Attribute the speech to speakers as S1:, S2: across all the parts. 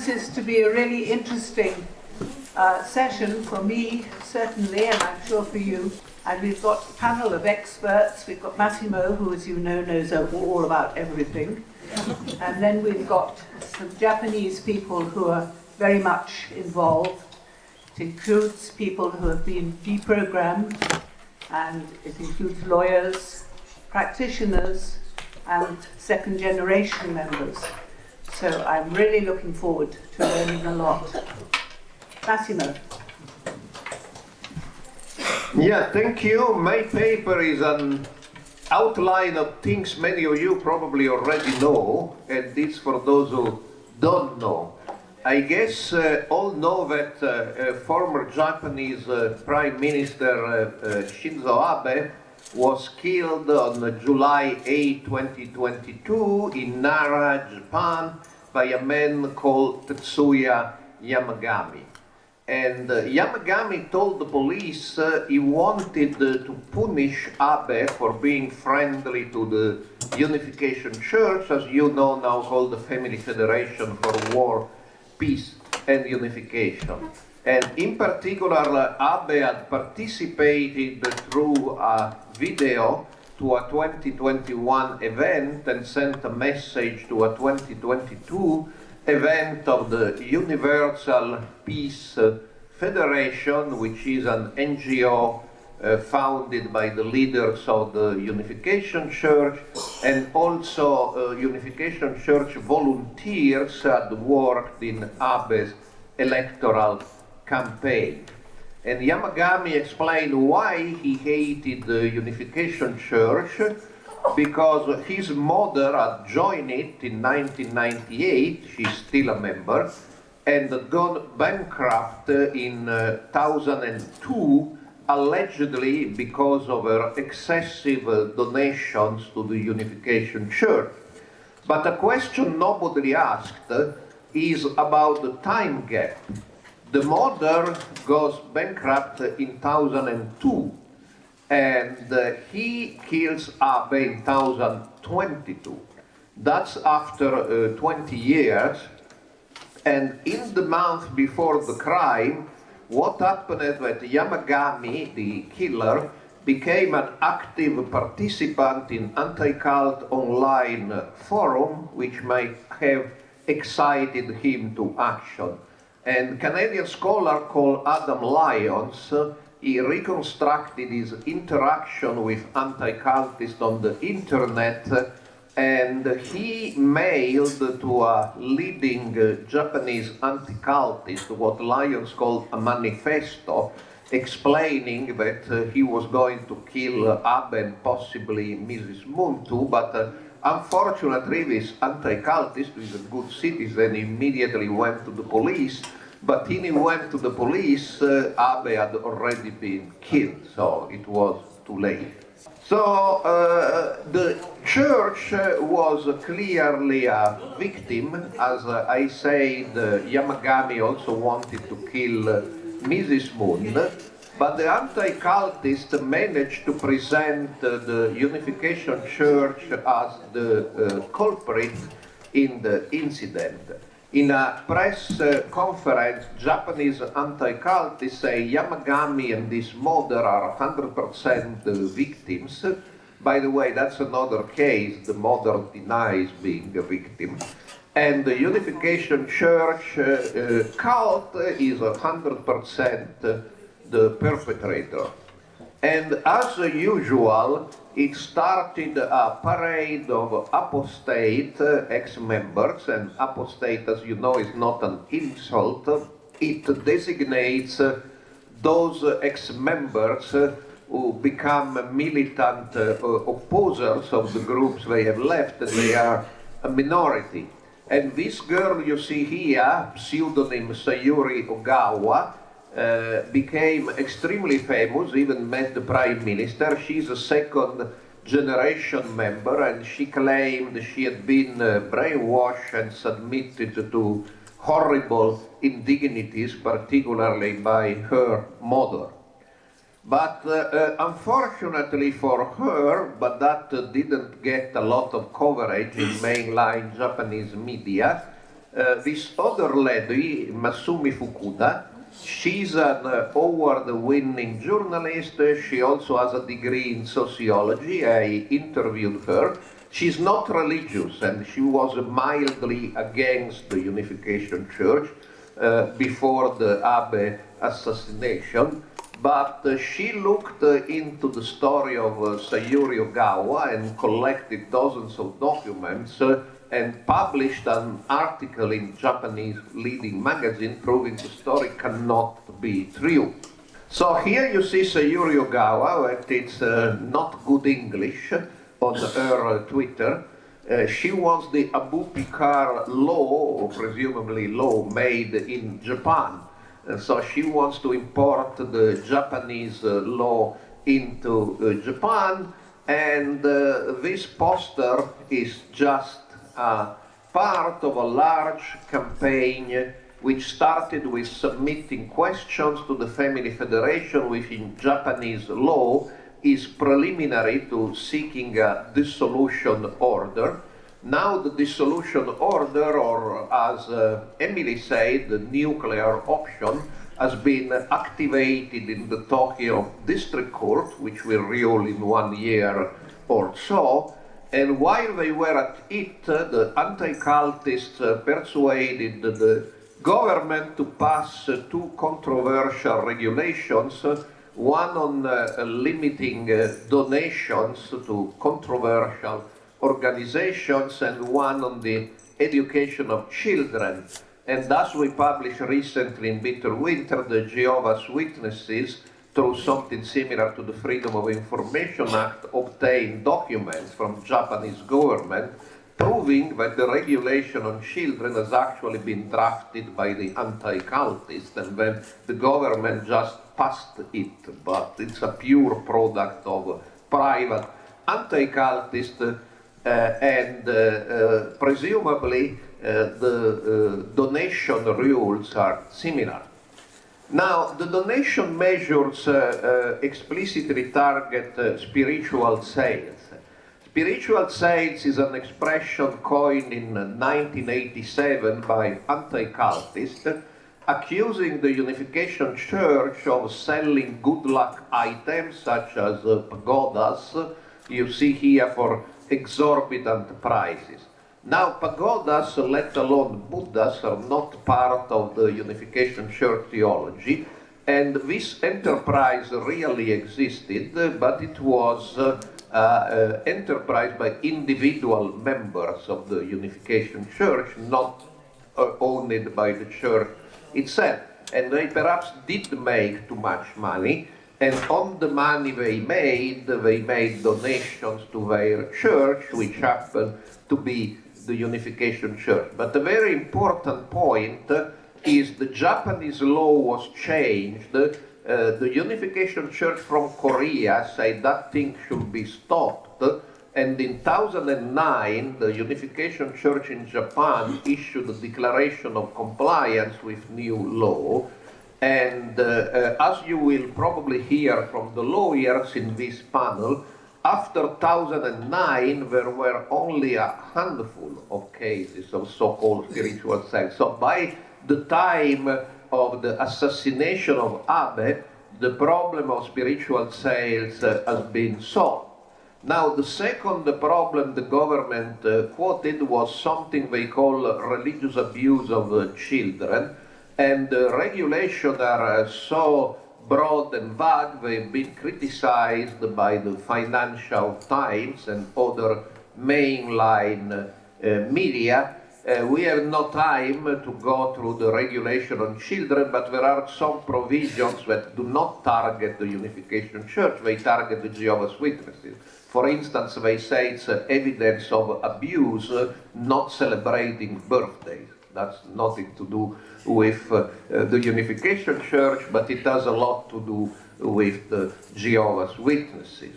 S1: this is to be a really interesting session for me, certainly, and I'm sure for you. And we've got a panel of experts. We've got Massimo, who, as you know, knows all about everything. And then we've got some Japanese people who are very much involved. It includes people who have been deprogrammed, and it includes lawyers, practitioners, and second-generation members. So I'm really looking forward to learning a lot. Massimo.
S2: Yeah, thank you. My paper is an outline of things many of you probably already know, and this for those who don't know. I guess all know that former Japanese Prime Minister Shinzo Abe was killed on July 8, 2022 in Nara, Japan, by a man called Tetsuya Yamagami. And Yamagami told the police he wanted to punish Abe for being friendly to the Unification Church, as you know now called the Family Federation for War, Peace and Unification. And in particular, Abe had participated through a video to a 2021 event and sent a message to a 2022 event of the Universal Peace Federation, which is an NGO founded by the leaders of the Unification Church, and also Unification Church volunteers had worked in Abe's electoral campaign. And Yamagami explained why he hated the Unification Church, because his mother had joined it in 1998, she's still a member, and had gone bankrupt in 2002, allegedly because of her excessive donations to the Unification Church. But a question nobody asked is about the time gap. The mother goes bankrupt in 2002, and he kills Abe in 2022. That's after 20 years, and in the month before the crime, what happened is that Yamagami, the killer, became an active participant in anti-cult online forum, which might have excited him to action. And Canadian scholar called Adam Lyons, he reconstructed his interaction with anti-cultists on the internet, and he mailed to a leading Japanese anti-cultist what Lyons called a manifesto, explaining that he was going to kill Abe and possibly Mrs. Moon too, but unfortunately this anti-cultist, who is a good citizen, immediately went to the police. But when he went to the police, Abe had already been killed, so it was too late. So the church was clearly a victim. As I said, Yamagami also wanted to kill Mrs. Moon, but the anti-cultists managed to present the Unification Church as the culprit in the incident. In a press conference, Japanese anti-cultists say Yamagami and his mother are 100% victims. By the way, that's another case. The mother denies being a victim. And the Unification Church cult is 100% the perpetrator. And as usual, it started a parade of apostate ex-members, and apostate, as you know, is not an insult. It designates those ex-members who become militant opposers of the groups they have left, and they are a minority. And this girl you see here, pseudonym Sayuri Ogawa, became extremely famous, even met the Prime Minister. She's a second generation member, and she claimed she had been brainwashed and submitted to horrible indignities, particularly by her mother. But unfortunately for her, but that didn't get a lot of coverage in mainline Japanese media, This other lady, Masumi Fukuda, she's an award-winning journalist. She also has a degree in sociology. I interviewed her. She's not religious, and she was mildly against the Unification Church before the Abe assassination. But she looked into the story of Sayuri Ogawa and collected dozens of documents and published an article in Japanese leading magazine proving the story cannot be true. So here you see Sayuri Ogawa, but it's not good English on her Twitter. She wants the Abu Bakr law, or presumably law, made in Japan. So she wants to import the Japanese law into Japan, and this poster is just part of a large campaign which started with submitting questions to the Family Federation, which in Japanese law is preliminary to seeking a dissolution order. Now the dissolution order, or as Emily said, the nuclear option, has been activated in the Tokyo District Court, which will rule in 1 year or so. And while they were at it, the anti-cultists persuaded the government to pass two controversial regulations, one on limiting donations to controversial organizations and one on the education of children. And thus we published recently in Bitter Winter the Jehovah's Witnesses, through something similar to the Freedom of Information Act, obtained documents from Japanese government proving that the regulation on children has actually been drafted by the anti-cultists, and then the government just passed it, but it's a pure product of private anti-cultists. And presumably the donation rules are similar. Now, the donation measures explicitly target spiritual sales. Spiritual sales is an expression coined in 1987 by anti-cultists, accusing the Unification Church of selling good luck items such as pagodas, you see here, for exorbitant prices. Now, pagodas, let alone Buddhas, are not part of the Unification Church theology, and this enterprise really existed, but it was enterprise by individual members of the Unification Church, not owned by the church itself. And they perhaps did make too much money, and on the money they made donations to their church, which happened to be the Unification Church. But the very important point is the Japanese law was changed. The Unification Church from Korea said that thing should be stopped, and in 2009 the Unification Church in Japan issued a declaration of compliance with new law. And as you will probably hear from the lawyers in this panel, after 2009 there were only a handful of cases of so-called spiritual sales. So by the time of the assassination of Abe, the problem of spiritual sales has been solved. Now, the second problem the government quoted was something they call religious abuse of children. And the regulations are so broad and vague, they've been criticized by the Financial Times and other mainline media. We have no time to go through the regulation on children, but there are some provisions that do not target the Unification Church, they target the Jehovah's Witnesses. For instance, they say it's evidence of abuse, not celebrating birthdays. That's nothing to do with the Unification Church, but it has a lot to do with the Jehovah's Witnesses.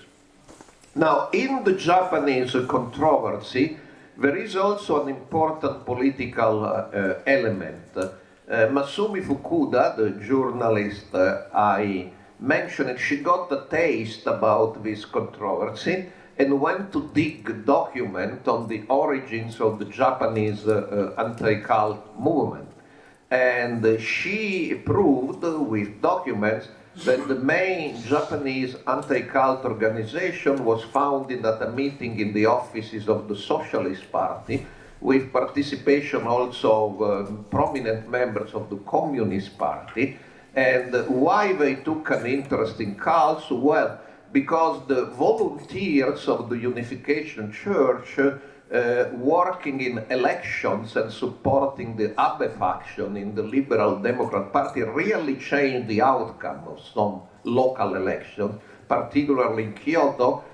S2: Now, in the Japanese controversy, there is also an important political element. Masumi Fukuda, the journalist I mentioned, she got a taste about this controversy, and went to dig a document on the origins of the Japanese anti-cult movement. And she proved with documents that the main Japanese anti-cult organization was founded at a meeting in the offices of the Socialist Party, with participation also of prominent members of the Communist Party. And why they took an interest in cults? Well, because the volunteers of the Unification Church working in elections and supporting the Abe faction in the Liberal Democrat Party really changed the outcome of some local elections, particularly in Kyoto,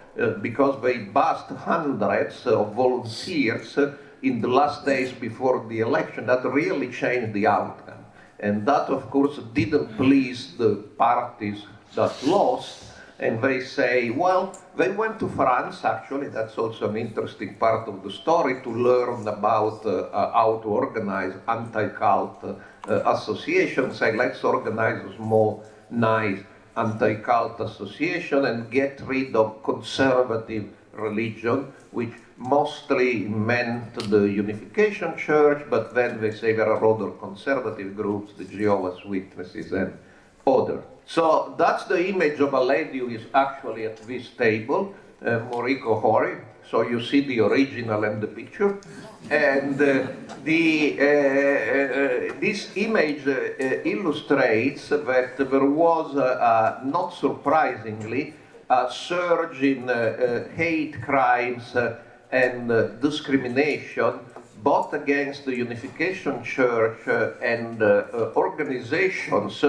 S2: because they bussed hundreds of volunteers in the last days before the election. That really changed the outcome. And that, of course, didn't please the parties that lost. And they say, well, they went to France, actually, that's also an interesting part of the story, to learn about how to organize anti-cult associations. Say, let's organize a small, nice anti-cult association and get rid of conservative religion, which mostly meant the Unification Church, but then they say there are other conservative groups, the Jehovah's Witnesses and others. So that's the image of a lady who is actually at this table, Moriko Hori. So you see the original and the picture. And this image illustrates that there was, not surprisingly, a surge in hate crimes and discrimination, both against the Unification Church and organizations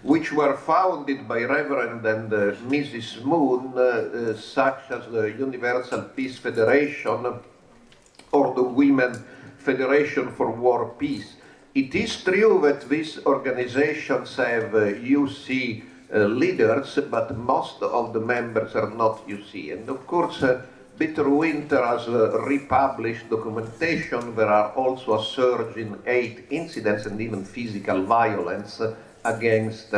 S2: which were founded by Reverend and Mrs. Moon, such as the Universal Peace Federation or the Women Federation for War Peace. It is true that these organizations have UC leaders, but most of the members are not UC. And of course, Peter Winter has republished documentation. There are also a surge in hate incidents and even physical violence against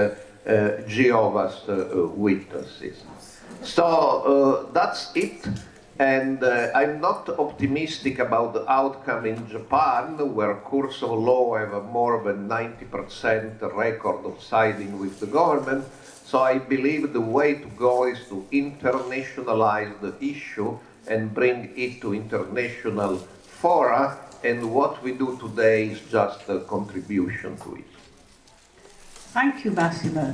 S2: Jehovah's Witnesses. So that's it. And I'm not optimistic about the outcome in Japan, where courts of law have a more than 90% record of siding with the government. So I believe the way to go is to internationalize the issue and bring it to international fora. And what we do today is just a contribution to it.
S1: Thank you, Massimo.